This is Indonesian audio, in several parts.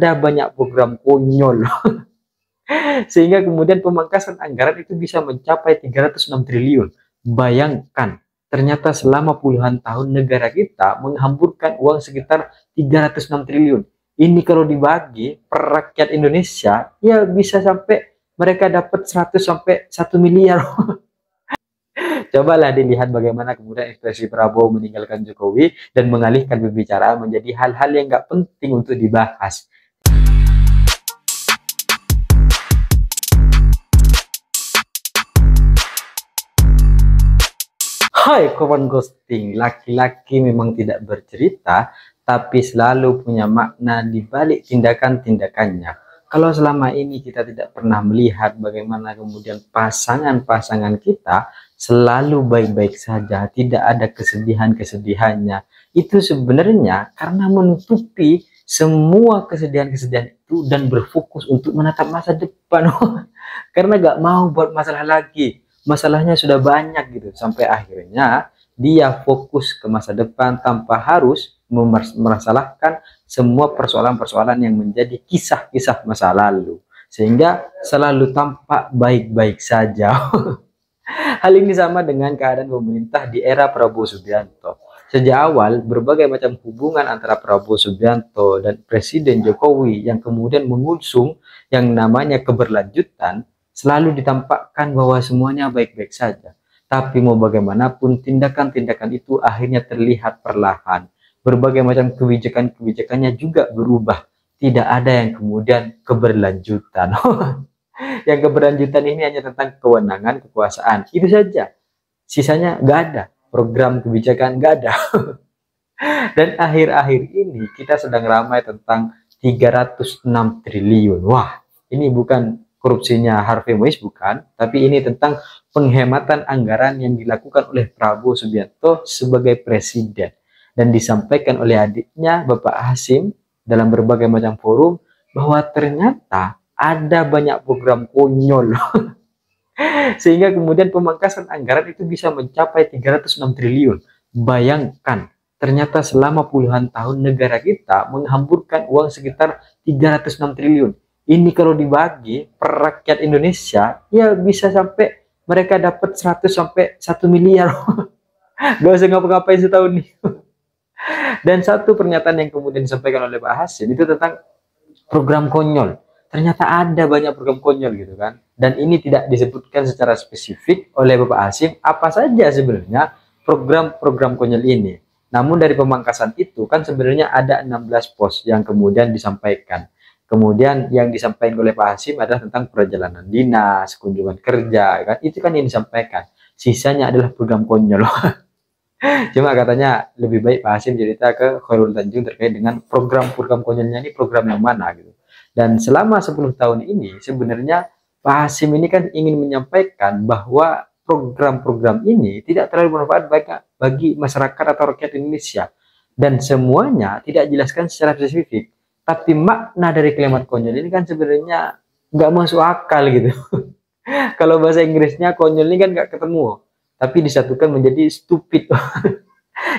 ada banyak program konyol sehingga kemudian pemangkasan anggaran itu bisa mencapai 306 triliun. Bayangkan, ternyata selama puluhan tahun negara kita menghamburkan uang sekitar 306 triliun. Ini kalau dibagi per rakyat Indonesia, ya bisa sampai mereka dapat 100 sampai 1 miliar. Cobalah dilihat bagaimana kemudian ekspresi Prabowo meninggalkan Jokowi dan mengalihkan pembicaraan menjadi hal-hal yang nggak penting untuk dibahas. Hai kawan ghosting, laki-laki memang tidak bercerita, tapi selalu punya makna di balik tindakan-tindakannya. Kalau selama ini kita tidak pernah melihat bagaimana kemudian pasangan-pasangan kita selalu baik-baik saja, tidak ada kesedihan-kesedihannya, itu sebenarnya karena menutupi semua kesedihan-kesedihan itu dan berfokus untuk menatap masa depan. Karena gak mau buat masalah lagi. Masalahnya sudah banyak gitu, sampai akhirnya dia fokus ke masa depan tanpa harus memasalahkan semua persoalan-persoalan yang menjadi kisah-kisah masa lalu, sehingga selalu tampak baik-baik saja. Hal ini sama dengan keadaan pemerintah di era Prabowo Subianto. Sejak awal, berbagai macam hubungan antara Prabowo Subianto dan Presiden Jokowi yang kemudian mengusung yang namanya keberlanjutan selalu ditampakkan bahwa semuanya baik-baik saja. Tapi mau bagaimanapun, tindakan-tindakan itu akhirnya terlihat perlahan. Berbagai macam kebijakan-kebijakannya juga berubah. Tidak ada yang kemudian keberlanjutan. Yang keberlanjutan ini hanya tentang kewenangan, kekuasaan. Itu saja. Sisanya nggak ada. Program kebijakan nggak ada. Dan akhir-akhir ini kita sedang ramai tentang 306 triliun. Wah, ini bukan korupsinya Harvey Mois, bukan, tapi ini tentang penghematan anggaran yang dilakukan oleh Prabowo Subianto sebagai presiden dan disampaikan oleh adiknya Bapak Hasim dalam berbagai macam forum bahwa ternyata ada banyak program konyol sehingga kemudian pemangkasan anggaran itu bisa mencapai 306 triliun. Bayangkan, ternyata selama puluhan tahun negara kita menghamburkan uang sekitar 306 triliun. Ini kalau dibagi per rakyat Indonesia, ya bisa sampai mereka dapat 100 sampai 1 miliar. Gak usah ngapa-ngapain setahun nih. Dan satu pernyataan yang kemudian disampaikan oleh Pak Hasim itu tentang program konyol. Ternyata ada banyak program konyol gitu kan. Dan ini tidak disebutkan secara spesifik oleh Bapak Hasim apa saja sebenarnya program-program konyol ini. Namun dari pemangkasan itu kan sebenarnya ada 16 pos yang kemudian disampaikan. Kemudian yang disampaikan oleh Pak Hasim adalah tentang perjalanan dinas, kunjungan kerja, kan? Itu kan yang disampaikan. Sisanya adalah program konyol. Cuma katanya lebih baik Pak Hasim cerita ke Khairul Tanjung terkait dengan program-program konyolnya ini program yang mana gitu. Dan selama 10 tahun ini sebenarnya Pak Hasim ini kan ingin menyampaikan bahwa program-program ini tidak terlalu bermanfaat bagi masyarakat atau rakyat Indonesia. Dan semuanya tidak dijelaskan secara spesifik. Tapi makna dari kalimat konyol ini kan sebenarnya nggak masuk akal gitu. Kalau bahasa Inggrisnya konyol ini kan nggak ketemu, tapi disatukan menjadi stupid.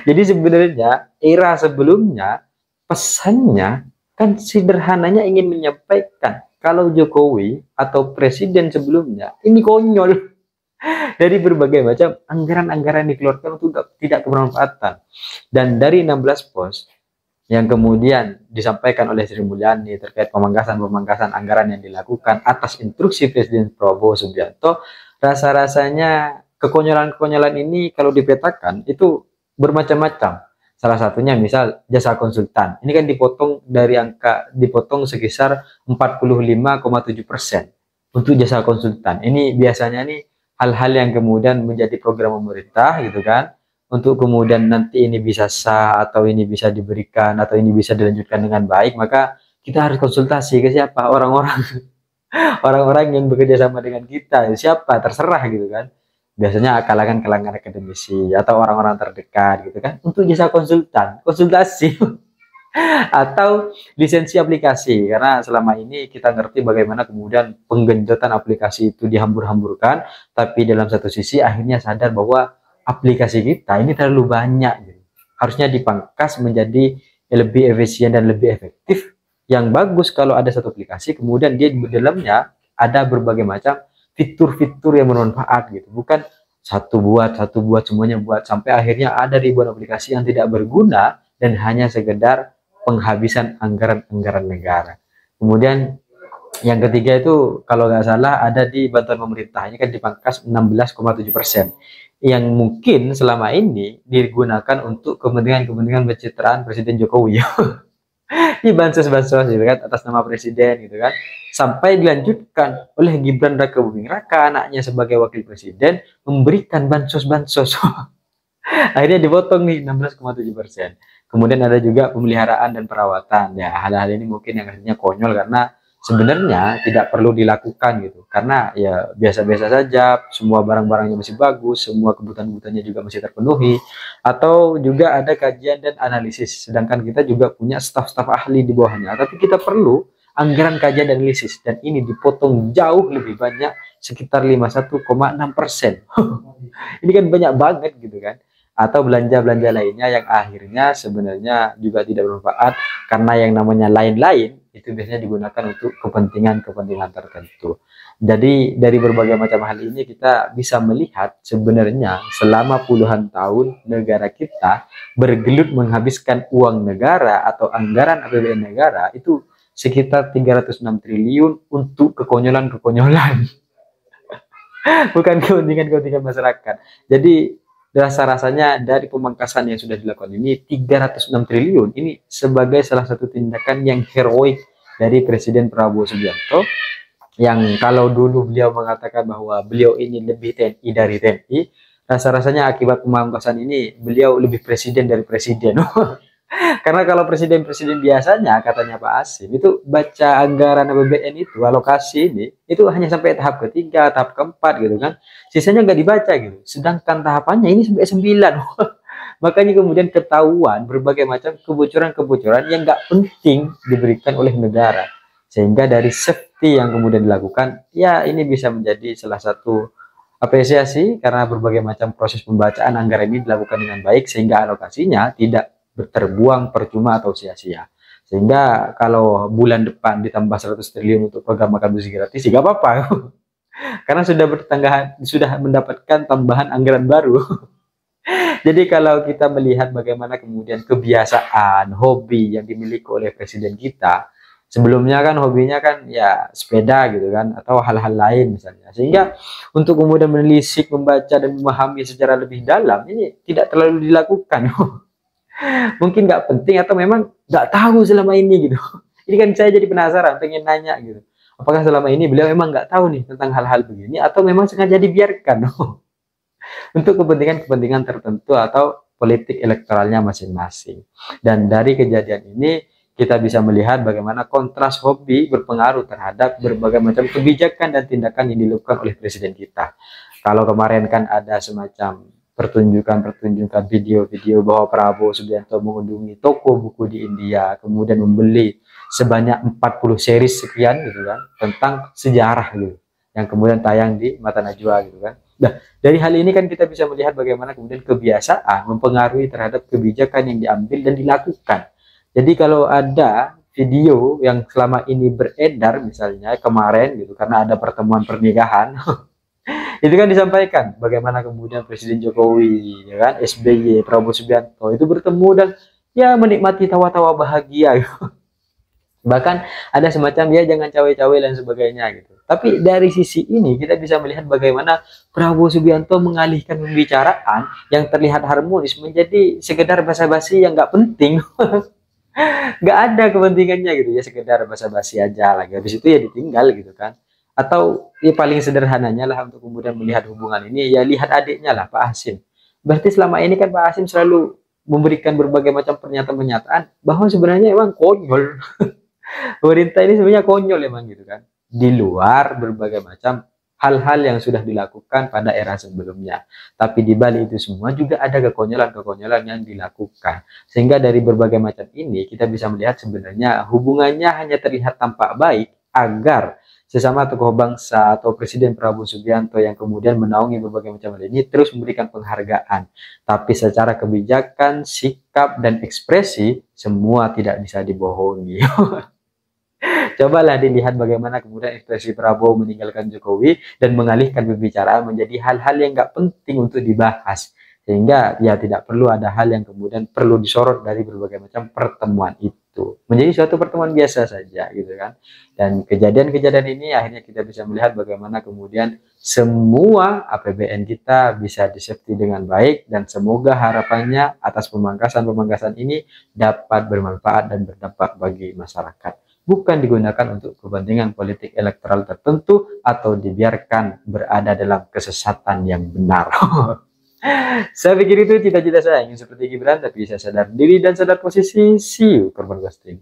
Jadi sebenarnya era sebelumnya pesannya kan sederhananya ingin menyampaikan kalau Jokowi atau presiden sebelumnya ini konyol. Dari berbagai macam anggaran-anggaran dikeluarkan untuk tidak kebermanfaatan. Dan dari 16 pos yang kemudian disampaikan oleh Sri Mulyani terkait pemangkasan anggaran yang dilakukan atas instruksi Presiden Prabowo Subianto, rasa-rasanya kekonyolan-kekonyolan ini kalau dipetakan itu bermacam-macam. Salah satunya misal jasa konsultan. Ini kan dipotong sekitar 45,7% untuk jasa konsultan. Ini biasanya nih hal-hal yang kemudian menjadi program pemerintah gitu kan. Untuk kemudian nanti ini bisa sah atau ini bisa diberikan atau ini bisa dilanjutkan dengan baik, maka kita harus konsultasi ke siapa? Orang-orang orang-orang yang bekerja sama dengan kita, siapa? Terserah gitu kan. Biasanya kalangan-kalangan akademisi atau orang-orang terdekat gitu kan untuk jasa konsultasi atau lisensi aplikasi, karena selama ini kita ngerti bagaimana kemudian penggenjotan aplikasi itu dihambur-hamburkan, tapi dalam satu sisi akhirnya sadar bahwa aplikasi kita ini terlalu banyak gitu. Harusnya dipangkas menjadi lebih efisien dan lebih efektif yang bagus kalau ada satu aplikasi, kemudian dia di dalamnya ada berbagai macam fitur-fitur yang bermanfaat gitu. Bukan satu buat semuanya buat, sampai akhirnya ada ribuan aplikasi yang tidak berguna dan hanya sekedar penghabisan anggaran-anggaran negara. Kemudian yang ketiga itu kalau nggak salah ada di bantuan pemerintah, ini kan dipangkas 16,7%, yang mungkin selama ini digunakan untuk kepentingan-kepentingan pencitraan Presiden Jokowi. Di bansos-bansos gitu kan, atas nama presiden gitu kan, sampai dilanjutkan oleh Gibran Raka Buming Raka, anaknya, sebagai wakil presiden memberikan bansos-bansos. Akhirnya dipotong nih 16,7%. Kemudian ada juga pemeliharaan dan perawatan. Ya, hal-hal ini mungkin yang akhirnya konyol karena sebenarnya tidak perlu dilakukan gitu. Karena ya biasa-biasa saja, semua barang-barangnya masih bagus, semua kebutuhan-kebutuhannya juga masih terpenuhi. Atau juga ada kajian dan analisis. Sedangkan kita juga punya staf-staf ahli di bawahnya. Tapi kita perlu anggaran kajian dan analisis, dan ini dipotong jauh lebih banyak, sekitar 51,6%. Ini kan banyak banget gitu kan. Atau belanja-belanja lainnya yang akhirnya sebenarnya juga tidak bermanfaat, karena yang namanya lain-lain itu biasanya digunakan untuk kepentingan-kepentingan tertentu. Jadi dari berbagai macam hal ini kita bisa melihat sebenarnya selama puluhan tahun negara kita bergelut menghabiskan uang negara atau anggaran APBN negara itu sekitar 306 triliun untuk kekonyolan-kekonyolan. Bukan kepentingan-kepentingan masyarakat. Jadi rasa-rasanya dari pemangkasan yang sudah dilakukan ini 306 triliun ini sebagai salah satu tindakan yang heroik dari Presiden Prabowo Subianto, yang kalau dulu beliau mengatakan bahwa beliau ini lebih TNI dari TNI, rasa-rasanya akibat pemangkasan ini beliau lebih presiden dari presiden. Karena kalau presiden-presiden biasanya, katanya Pak Hasim, itu baca anggaran APBN itu, alokasi ini, itu hanya sampai tahap ketiga, tahap keempat gitu kan. Sisanya nggak dibaca gitu. Sedangkan tahapannya ini sampai 9. Makanya kemudian ketahuan berbagai macam kebocoran-kebocoran yang nggak penting diberikan oleh negara. Sehingga dari safety yang kemudian dilakukan, ya ini bisa menjadi salah satu apresiasi karena berbagai macam proses pembacaan anggaran ini dilakukan dengan baik, sehingga alokasinya tidak terbuang percuma atau sia-sia. Sehingga kalau bulan depan ditambah 100 triliun untuk program makan bersih gratis, nggak apa-apa. Karena sudah mendapatkan tambahan anggaran baru. Jadi kalau kita melihat bagaimana kemudian kebiasaan, hobi yang dimiliki oleh presiden kita, sebelumnya kan hobinya kan ya sepeda gitu kan, atau hal-hal lain misalnya. Sehingga untuk kemudian menelisik, membaca dan memahami secara lebih dalam ini tidak terlalu dilakukan. Mungkin nggak penting atau memang nggak tahu selama ini gitu. Ini kan saya jadi penasaran, pengen nanya gitu. Apakah selama ini beliau memang nggak tahu nih tentang hal-hal begini, atau memang sengaja dibiarkan untuk kepentingan-kepentingan tertentu atau politik elektoralnya masing-masing. Dan dari kejadian ini kita bisa melihat bagaimana kontras hobi berpengaruh terhadap berbagai macam kebijakan dan tindakan yang dilakukan oleh presiden kita. Kalau kemarin kan ada semacam pertunjukan video-video bahwa Prabowo Subianto mengunjungi toko buku di India, kemudian membeli sebanyak 40 series sekian gitu kan, tentang sejarah gitu, yang kemudian tayang di Mata Najwa gitu kan. Nah, dari hal ini kan kita bisa melihat bagaimana kemudian kebiasaan mempengaruhi terhadap kebijakan yang diambil dan dilakukan. Jadi kalau ada video yang selama ini beredar misalnya kemarin gitu, karena ada pertemuan pernikahan, itu kan disampaikan bagaimana kemudian Presiden Jokowi, ya kan, SBY, Prabowo Subianto itu bertemu dan ya menikmati tawa-tawa bahagia gitu. Bahkan ada semacam ya jangan cawe-cawe dan sebagainya gitu. Tapi dari sisi ini kita bisa melihat bagaimana Prabowo Subianto mengalihkan pembicaraan yang terlihat harmonis menjadi sekedar basa-basi yang nggak penting. Nggak ada kepentingannya gitu ya, sekedar basa-basi aja lagi. Habis itu ya ditinggal gitu kan. Atau ya paling sederhananya lah untuk kemudian melihat hubungan ini, ya lihat adiknya lah, Pak Hasim. Berarti selama ini kan Pak Hasim selalu memberikan berbagai macam pernyataan-pernyataan bahwa sebenarnya emang konyol. Pemerintah ini sebenarnya konyol emang gitu kan. Di luar berbagai macam hal-hal yang sudah dilakukan pada era sebelumnya. Tapi di balik itu semua juga ada kekonyolan-kekonyolan yang dilakukan. Sehingga dari berbagai macam ini kita bisa melihat sebenarnya hubungannya hanya terlihat tampak baik agar sesama tokoh bangsa atau Presiden Prabowo Subianto yang kemudian menaungi berbagai macam hal ini terus memberikan penghargaan. Tapi secara kebijakan, sikap, dan ekspresi semua tidak bisa dibohongi. Cobalah dilihat bagaimana kemudian ekspresi Prabowo meninggalkan Jokowi dan mengalihkan pembicaraan menjadi hal-hal yang nggak penting untuk dibahas. Sehingga ya tidak perlu ada hal yang kemudian perlu disorot dari berbagai macam pertemuan itu. Menjadi suatu pertemuan biasa saja gitu kan. Dan kejadian-kejadian ini akhirnya kita bisa melihat bagaimana kemudian semua APBN kita bisa disafety dengan baik dan semoga harapannya atas pemangkasan-pemangkasan ini dapat bermanfaat dan berdampak bagi masyarakat, bukan digunakan untuk kepentingan politik elektoral tertentu atau dibiarkan berada dalam kesesatan yang benar. Saya pikir itu cita-cita saya, ingin seperti Gibran, tapi saya sadar diri dan sadar posisi. See you, korban ghosting.